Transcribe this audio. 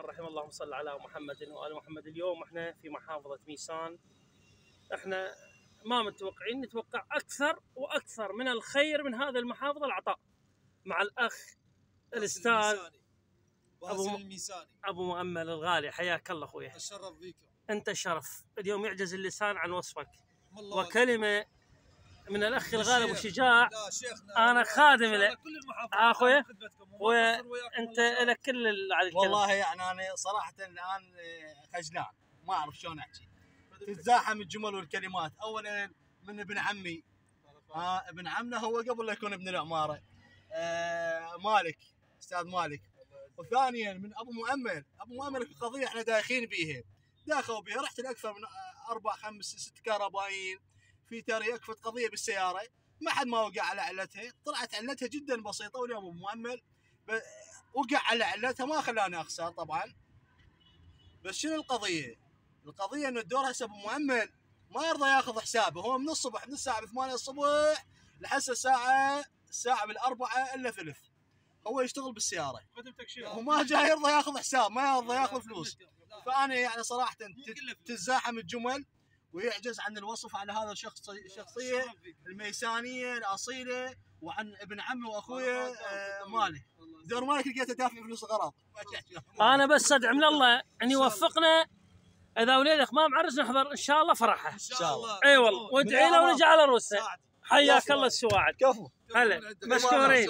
الرحمن الرحيم. اللهم صل على محمد وآل محمد. اليوم احنا في محافظة ميسان. احنا ما متوقعين، نتوقع أكثر وأكثر من الخير من هذه المحافظة العطاء مع الأخ الأستاذ أبو مؤمل الغالي. حياك الله أخويا. الشرف بيكم. أنت الشرف. اليوم يعجز اللسان عن وصفك، وكلمة من الأخ الغالي أبو شجاع. أنا خادم له أخويا، وأنت لك كل على الكلام. والله يعني أنا صراحة الآن خجلان، ما أعرف شلون أحكي. تتزاحم الجمل والكلمات. أولا من ابن عمي، ابن عمنا هو قبل لا يكون ابن العمارة، مالك، أستاذ مالك. وثانيا من أبو مؤمل. أبو مؤمل قضية احنا داخلين بيها، داخلوا بها. رحت لأكثر من 4 5 6 كهربائيين في ترى يكفت قضية بالسيارة، ما حد ما وقع على علتها. طلعت علتها جدا بسيطة، واليوم أبو مؤمل وقع على علتها، ما خلاني أخسر طبعا. بس شنو القضية؟ القضية إنه الدور هسه أبو مؤمل ما يرضى ياخذ حسابه. هو من الصبح، من الساعة 8 الصبح لحس الساعة 4 إلا ثلث هو يشتغل بالسيارة، وما جاي يرضى ياخذ حساب، ما يرضى ياخذ فلوس. فأنا يعني صراحة تتزاحم الجمل ويعجز عن الوصف على هذا الشخصية الميسانية الأصيلة، وعن ابن عمي وأخويا مالك. دور مالك لقيته دافع فلوس غرض. أنا بس أدعي من الله أن يوفقنا، إذا وليدك ما معرس نحضر إن شاء الله فرحه. إن شاء الله. أي والله، وادعي له ونجي على رؤوسه. حياك الله السواعد. كفو. هلا مشكورين.